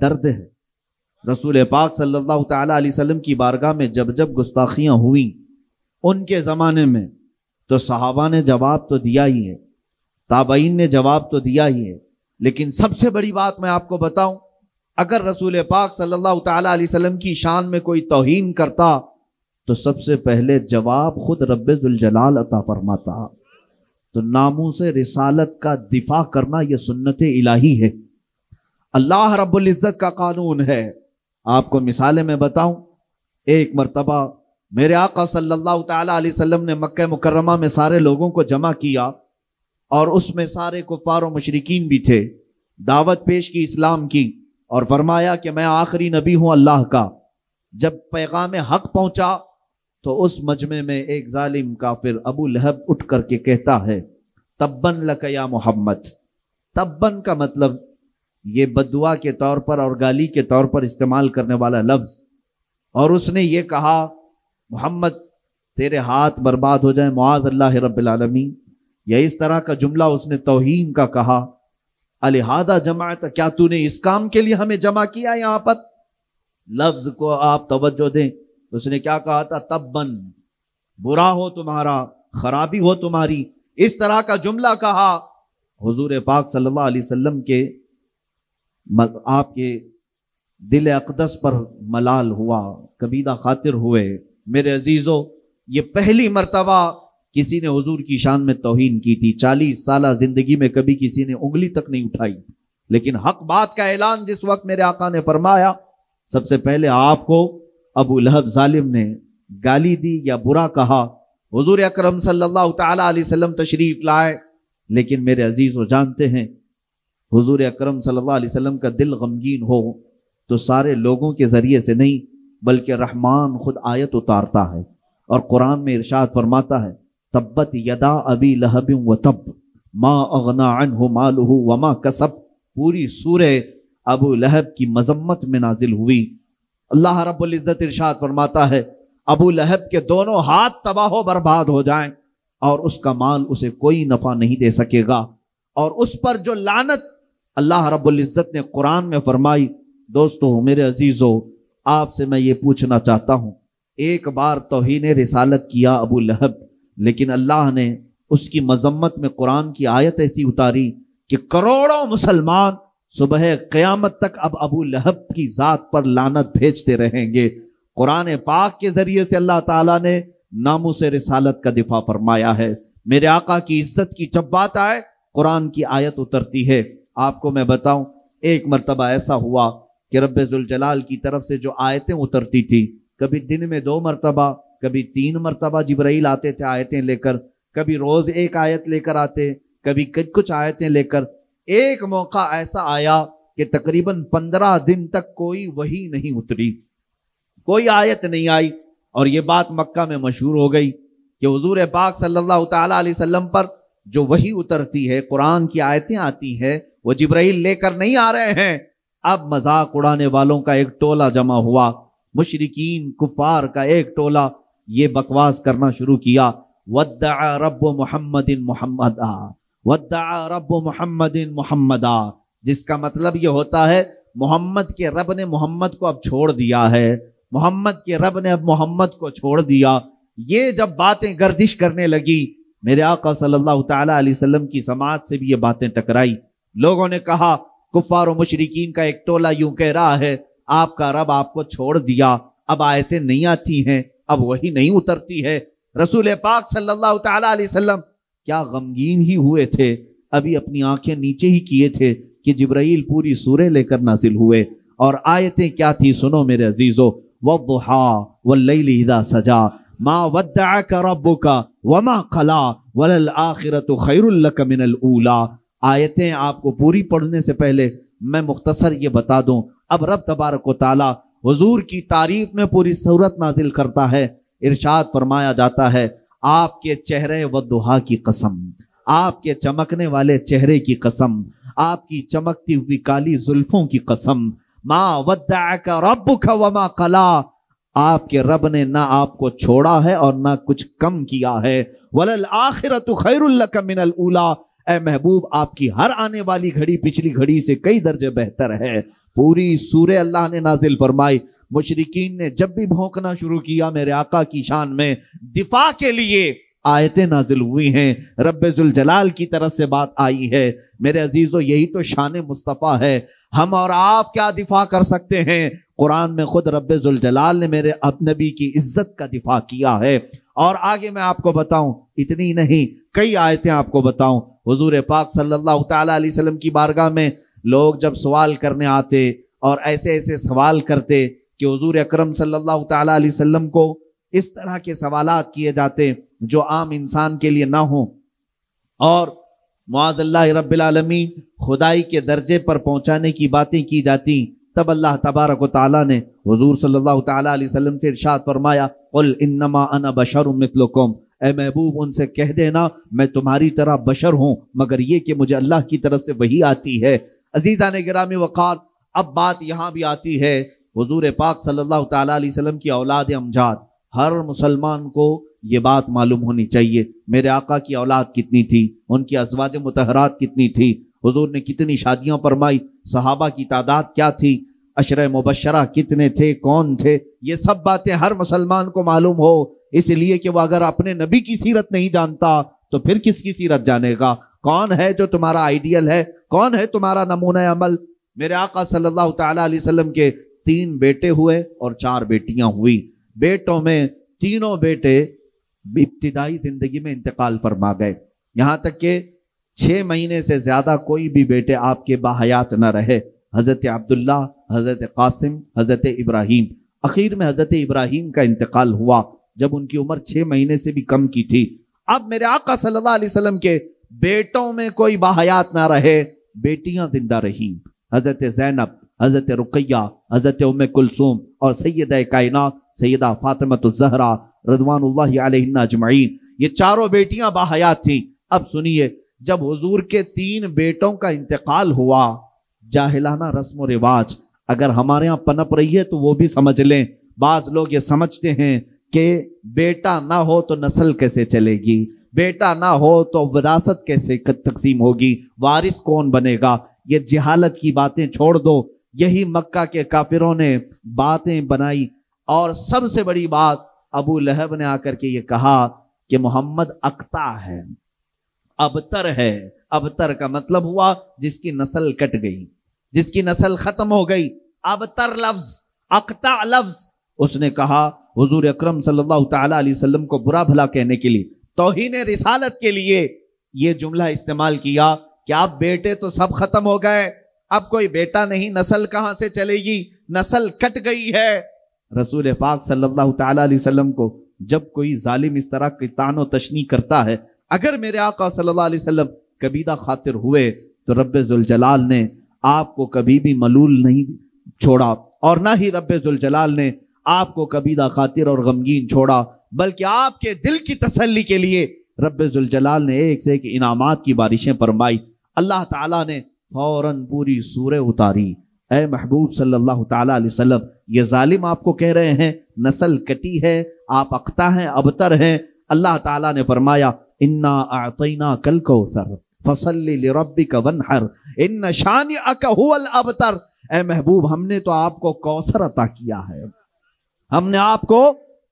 درد ہے۔ رسول پاک صلی اللہ تعالیٰ علیہ وسلم کی بارگاہ میں جب جب گستاخیاں ہوئیں ان کے زمانے میں، تو صحابہ نے جواب تو دیا ہی ہے، تابعین نے جواب تو دیا ہی ہے، لیکن سب سے بڑی بات میں آپ کو بتاؤں، اگر رسول پاک صلی اللہ تعالیٰ علیہ وسلم کی شان میں کوئی توہین کرتا تو سب سے پہلے جواب خود رب ذوالجلال عطا فرماتا۔ تو ناموس رسالت کا دفاع کرنا یہ سنت الہی ہے، اللہ رب العزت کا قانون ہے۔ آپ کو مثالیں میں بتاؤں، ایک مرتبہ میرے آقا صلی اللہ تعالیٰ علیہ وسلم نے مکہ مکرمہ میں سارے لوگوں کو جمع کیا، اور اس میں سارے کفار و مشرکین بھی تھے، دعوت پیش کی اسلام کی، اور فرمایا کہ میں آخری نبی ہوں اللہ کا۔ جب پیغام حق پہنچا تو اس مجمع میں ایک ظالم کافر ابو لہب اٹھ کر کے کہتا ہے تبن لک یا محمد۔ تبن کا مطلب یہ بددعا کے طور پر اور گالی کے طور پر استعمال کرنے والا لفظ، اور اس نے یہ کہا محمد تیرے ہاتھ برباد ہو جائیں معاذ اللہ رب العالمین، یا اس طرح کا جملہ اس نے توہین کا کہا۔ الہذا جمعت، کیا تو نے اس کام کے لیے ہمیں جمع کیا؟ یہاں پر لفظ کو آپ توجہ دیں، اس نے کیا کہا تھا؟ تبن، برا ہو تمہارا، خرابی ہو تمہاری، اس طرح کا جملہ کہا۔ حضور پاک صلی اللہ علیہ وسلم کے آپ کے دل اقدس پر ملال ہوا، کبیدہ خاطر ہوئے۔ میرے عزیزو، یہ پہلی مرتبہ کسی نے حضور کی شان میں توہین کی تھی، 40 سالہ زندگی میں کبھی کسی نے انگلی تک نہیں اٹھائی، لیکن حق بات کا اعلان جس وقت میرے آقا نے فرمایا، سب سے پہلے آپ کو ابو لہب ظالم نے گالی دی یا برا کہا، حضور اکرم صلی اللہ تعالی علیہ وسلم تشریف لائے، لیکن میرے عزیزو جانتے ہیں حضور اکرم صلی اللہ علیہ وسلم کا دل غمگین ہو تو سارے لوگوں کے ذریعے سے نہیں بلکہ رحمان خود آیت اتارتا ہے، اور قرآن میں ارشاد فرماتا ہے تبت یدا ابی لہب وتب ما اغنا عنہ مالہ وما کسب۔ پوری سورہ ابو لہب کی مذمت میں نازل ہوئی۔ اللہ رب العزت ارشاد فرماتا ہے ابو لہب کے دونوں ہاتھ تباہ و برباد ہو جائیں اور اس کا مال اسے کوئی نفع نہیں دے سکے گا، اور اس پر جو لعنت اللہ رب العزت نے قرآن میں فرمائی۔ دوستو میرے عزیزو، آپ سے میں یہ پوچھنا چاہتا ہوں، ایک بار توہین رسالت کیا ابو لہب، لیکن اللہ نے اس کی مذمت میں قرآن کی آیت ایسی اتاری کہ کروڑوں مسلمان صبح قیامت تک اب ابو لہب کی ذات پر لعنت بھیجتے رہیں گے۔ قرآن پاک کے ذریعے سے اللہ تعالیٰ نے ناموس رسالت کا دفاع فرمایا ہے۔ میرے آقا کی عزت کی جب بات آئے قرآن کی آیت اترتی ہے۔ آپ کو میں بتاؤں، ایک مرتبہ ایسا ہوا کہ رب ذوالجلال کی طرف سے جو آیتیں اترتی تھی، کبھی دن میں 2 مرتبہ، کبھی 3 مرتبہ جبرائیل آتے تھے آیتیں لے کر، کبھی روز ایک آیت لے کر آتے، کبھی کچھ آیتیں لے کر۔ ایک موقع ایسا آیا کہ تقریباً 15 دن تک کوئی وحی نہیں اتری، کوئی آیت نہیں آئی، اور یہ بات مکہ میں مشہور ہو گئی کہ حضور پاک صلی اللہ تعالیٰ علیہ وسلم پر جو وحی اترتی ہے، قرآن کی آیتیں آتی ہیں، وہ جبرائیل لے کر نہیں آ رہے ہیں۔ اب مذاق اڑانے والوں کا ایک ٹولہ جمع ہوا، مشرکین کفار کا ایک ٹولہ، یہ بکواس کرنا شروع کیا، ودع رب محمد محمدا، ودع رب محمد محمدا، جس کا مطلب یہ ہوتا ہے محمد کے رب نے محمد کو اب چھوڑ دیا ہے، محمد کے رب نے اب محمد کو چھوڑ دیا۔ یہ جب باتیں گردش کرنے لگی، میرے آقا صلی اللہ تعالی علیہ وسلم کی سماعت سے بھی یہ باتیں ٹکرائی۔ لوگوں نے کہا کفار و مشرکین کا ایک ٹولہ یوں کہہ رہا ہے آپ کا رب آپ کو چھوڑ دیا، اب آیتیں نہیں آتی ہیں، اب وہی نہیں اترتی ہے۔ رسول پاک صلی اللہ تعالی علیہ وسلم کیا غمگین ہی ہوئے تھے، ابھی اپنی آنکھیں نیچے ہی کیے تھے کہ جبرائیل پوری سورہ لے کر نازل ہوئے، اور آیتیں کیا تھی سنو میرے عزیزو، والضحیٰ واللیل اذا سجا ما ودعک ربک وما قلا وللآخرۃ خیر لک من الاولی۔ آیتیں آپ کو پوری پڑھنے سے پہلے میں مختصر یہ بتا دوں، اب رب تبارک و تعالی حضور کی تعریف میں پوری سورت نازل کرتا ہے۔ ارشاد فرمایا جاتا ہے آپ کے چہرے والضحیٰ کی قسم، آپ کے چمکنے والے چہرے کی قسم، آپ کی چمکتی ہوئی کالی زلفوں کی قسم، ما ودعک ربک وما قلا، آپ کے رب نے نہ آپ کو چھوڑا ہے اور نہ کچھ کم کیا ہے، وللآخرۃ خیر لک من الاولی، اے محبوب آپ کی ہر آنے والی گھڑی پچھلی گھڑی سے کئی درجے بہتر ہے۔ پوری سورہ اللہ نے نازل فرمائی۔ مشرکین نے جب بھی بھونکنا شروع کیا میرے آقا کی شان میں دفاع کے لیے آیتیں نازل ہوئی ہیں، رب ذوالجلال کی طرف سے بات آئی ہے۔ میرے عزیزو یہی تو شان مصطفیٰ ہے، ہم اور آپ کیا دفاع کر سکتے ہیں؟ قرآن میں خود رب ذوالجلال نے میرے نبی کی عزت کا دفاع کیا ہے۔ اور آگے میں آپ کو بتاؤں، اتنی نہیں کئی آیتیں آپ کو بتاؤں۔ حضور پاک صلی اللہ تعالیٰ علیہ وسلم کی بارگاہ میں لوگ جب سوال کرنے آتے اور ایسے ایسے سوال کرتے کہ حضور اکرم صلی اللہ تعالیٰ علیہ وسلم کو اس طرح کے سوالات کیے جاتے جو عام انسان کے لیے نہ ہوں، اور معاذ اللہ رب العالمین خدائی کے درجے پر پہنچانے کی باتیں کی جاتی، تب اللہ تبارک و تعالیٰ نے حضور صلی اللہ تعالیٰ علیہ وسلم سے ارشاد فرمایا قل انما انا بشر مثلکم، اے محبوب ان سے کہہ دینا میں تمہاری طرح بشر ہوں، مگر یہ کہ مجھے اللہ کی طرف سے وحی آتی ہے۔ عزیزان گرامی وقار، اب بات یہاں بھی آتی ہے، حضور پاک صلی اللہ تعالیٰ علیہ وسلم کی اولاد امجاد، ہر مسلمان کو یہ بات معلوم ہونی چاہیے میرے آقا کی اولاد کتنی تھی، ان کی ازواج مطہرات کتنی تھی، حضور نے کتنی شادیاں فرمائی، صحابہ کی تعداد کیا تھی، عشرہ مبشرہ کتنے تھے، کون تھے، یہ سب باتیں ہر مسلمان کو معلوم ہو، اس لیے کہ وہ اگر اپنے نبی کی سیرت نہیں جانتا تو پھر کس کی سیرت جانے گا؟ کون ہے جو تمہارا آئیڈیل ہے، کون ہے تمہارا نمونہ عمل؟ میرے آقا صلی اللہ تعالیٰ علیہ وسلم کے 3 بیٹے ہوئے اور 4 بیٹیاں ہوئی۔ بیٹوں میں تینوں بیٹے ابتدائی زندگی میں انتقال فرما گئے، یہاں تک کہ 6 مہینے سے زیادہ کوئی بھی بیٹے آپ کے باحیات نہ رہے۔ حضرت عبداللہ، حضرت قاسم، حضرت ابراہیم، اخیر میں حضرت ابراہیم کا انتقال ہوا جب ان کی عمر 6 مہینے سے بھی کم کی تھی۔ اب میرے آقا صلی اللہ علیہ وسلم کے بیٹوں میں کوئی باحیات نہ رہے، بیٹیاں زندہ رہیں، حضرت زینب، حضرت رقیہ، حضرت ام کلثوم اور سیدہ کائنات سیدہ فاطمہ الزہرا رضوان اللہ علیہن اجمعین، یہ چاروں بیٹیاں باحیات تھیں۔ اب سنیے، جب حضور کے 3 بیٹوں کا انتقال ہوا، جاہلانہ رسم و رواج اگر ہمارے ہاں پنپ رہی ہے تو وہ بھی سمجھ لیں۔ بعض لوگ یہ سمجھتے ہیں کہ بیٹا نہ ہو تو نسل کیسے چلے گی، بیٹا نہ ہو تو وراثت کیسے تقسیم ہوگی، وارث کون بنے گا؟ یہ جہالت کی باتیں چھوڑ دو، یہی مکہ کے کافروں نے باتیں بنائی۔ اور سب سے بڑی بات، ابو لہب نے آ کر کے یہ کہا کہ محمد اقطع ہے، ابتر ہے۔ ابتر کا مطلب ہوا جس کی نسل کٹ گئی، جس کی نسل ختم ہو گئی، ابتر لفظ، اقطع لفظ۔ اس نے کہا حضور اکرم صلی اللہ تعالیٰ علیہ وسلم کو برا بھلا کہنے کے لیے، توہین رسالت کے لیے یہ جملہ استعمال کیا کہ آپ بیٹے تو سب ختم ہو گئے، اب کوئی بیٹا نہیں، نسل کہاں سے چلے گی، نسل کٹ گئی ہے۔ رسول پاک صلی اللہ تعالیٰ علیہ وسلم کو جب کوئی ظالم اس طرح کی طعن و تشنیع کرتا ہے، اگر میرے آقا صلی اللہ علیہ وسلم کبیدہ خاطر ہوئے تو رب ذوالجلال نے آپ کو کبھی بھی ملول نہیں چھوڑا، اور نہ ہی رب ذوالجلال نے آپ کو کبیدہ خاطر اور غمگین چھوڑا، بلکہ آپ کے دل کی تسلی کے لیے رب ذوالجلال نے ایک سے ایک انعامات کی بارشیں فرمائی۔ اللہ تعالیٰ نے فوراً پوری سورہ اتاری۔ اے محبوب صلی اللہ تعالیٰ علیہ وسلم، یہ ظالم آپ کو کہہ رہے ہیں نسل کٹی ہے، آپ اقطع ہیں، ابتر ہیں۔ اللہ تعالیٰ نے فرمایا انا اعطیناک الکوثر فصل لربک وانحر ان شانئک هو الابتر۔ اے محبوب، ہم نے تو آپ کو کوثر عطا کیا ہے، ہم نے آپ کو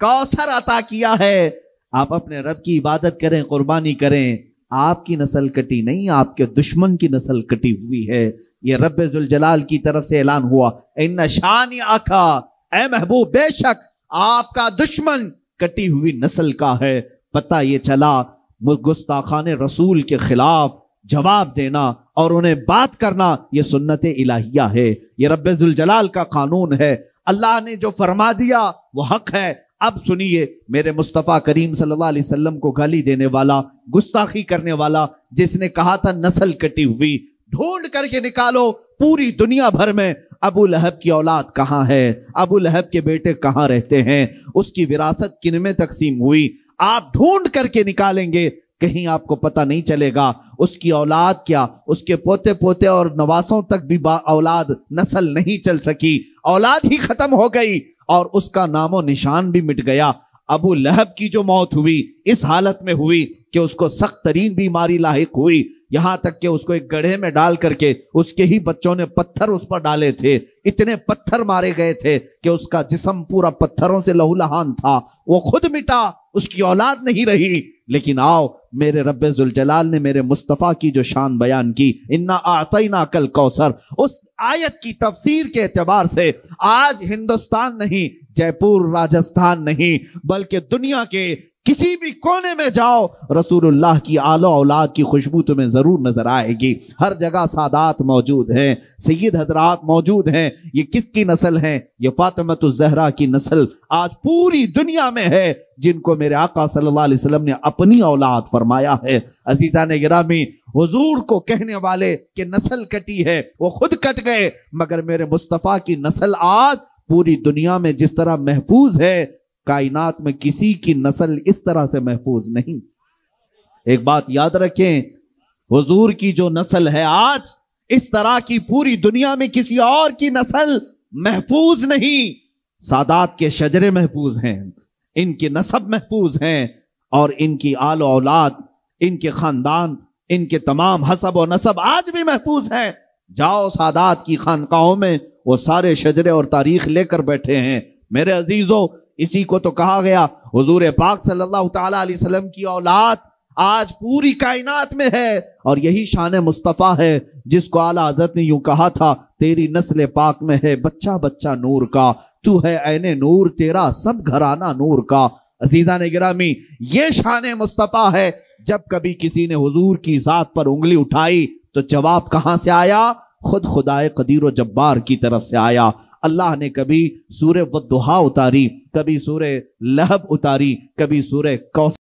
کوثر عطا کیا ہے، آپ اپنے رب کی عبادت کریں، قربانی کریں۔ آپ کی نسل کٹی نہیں، آپ کے دشمن کی نسل کٹی ہوئی ہے، یہ رب ذوالجلال کی طرف سے اعلان ہوا۔ ان شانئک، اے محبوب بے شک آپ کا دشمن کٹی ہوئی نسل کا ہے۔ پتہ یہ چلا گستاخان رسول کے خلاف جواب دینا اور انہیں بات کرنا یہ سنت الہیہ ہے، یہ رب ذوالجلال کا قانون ہے۔ اللہ نے جو فرما دیا وہ حق ہے۔ اب سنیے، میرے مصطفیٰ کریم صلی اللہ علیہ وسلم کو گالی دینے والا، گستاخی کرنے والا، جس نے کہا تھا نسل کٹی ہوئی، ڈھونڈ کر کے نکالو پوری دنیا بھر میں ابو لہب کی اولاد کہاں ہے، ابو لہب کے بیٹے کہاں رہتے ہیں، اس کی وراثت کن میں تقسیم ہوئی، آپ ڈھونڈ کر کے نکالیں گے، کہیں آپ کو پتہ نہیں چلے گا اس کی اولاد کیا، اس کے پوتے پوتے اور نواسوں تک بھی اولاد نسل نہیں چل سکی، اولاد ہی ختم ہو گئی اور اس کا نام و نشان بھی مٹ گیا۔ ابو لہب کی جو موت ہوئی اس حالت میں ہوئی کہ اس کو سخت ترین بیماری لاحق ہوئی، یہاں تک کہ اس کو ایک گڑھے میں ڈال کر کے اس کے ہی بچوں نے پتھر اس پر ڈالے تھے، اتنے پتھر مارے گئے تھے کہ اس کا جسم پورا پتھروں سے لہولہان تھا، وہ خود مٹا، اس کی اولاد نہیں رہی۔ لیکن آؤ میرے رب ذوالجلال نے میرے مصطفیٰ کی جو شان بیان کی، انا اعطیناک الکوثر، اس آیت کی تفسیر کے اعتبار سے آج ہندوستان نہیں، جے پور راجستھان نہیں، بلکہ دنیا کے کسی بھی کونے میں جاؤ رسول اللہ کی آل و اولاد کی خوشبو تمہیں ضرور نظر آئے گی۔ ہر جگہ سادات موجود ہیں، سید حضرات موجود ہیں۔ یہ کس کی نسل ہیں؟ یہ فاطمۃ الزہرا کی نسل آج پوری دنیا میں ہے، جن کو میرے آقا صلی اللہ علیہ وسلم نے اپنی اولاد فرمایا ہے۔ عزیزان گرامی، حضور کو کہنے والے کہ نسل کٹی ہے، وہ خود کٹ گئے، مگر میرے مصطفیٰ کی نسل آج پوری دنیا میں جس طرح محفوظ ہے، کائنات میں کسی کی نسل اس طرح سے محفوظ نہیں۔ ایک بات یاد رکھیں، حضور کی جو نسل ہے آج، اس طرح کی پوری دنیا میں کسی اور کی نسل محفوظ نہیں۔ سادات کے شجرے محفوظ ہیں، ان کے نسب محفوظ ہیں، اور ان کی آل و اولاد، ان کے خاندان، ان کے تمام حسب و نسب آج بھی محفوظ ہیں۔ جاؤ سادات کی خانقاہوں میں، وہ سارے شجرے اور تاریخ لے کر بیٹھے ہیں۔ میرے عزیزوں، اسی کو تو کہا گیا حضور پاک صلی اللہ تعالی علیہ وسلم کی اولاد آج پوری کائنات میں ہے، اور یہی شان مصطفیٰ ہے جس کو اعلیٰ حضرت نے یوں کہا تھا، تیری نسل پاک میں ہے بچہ بچہ نور کا، تو ہے عین نور تیرا سب گھرانہ نور کا۔ عزیزان گرامی، یہ شان مصطفیٰ ہے۔ جب کبھی کسی نے حضور کی ذات پر انگلی اٹھائی تو جواب کہاں سے آیا؟ خود خدائے قدیر و جبار کی طرف سے آیا۔ اللہ نے کبھی سورہ والضحیٰ اتاری، کبھی سورہ لہب اتاری، کبھی سورہ کوثر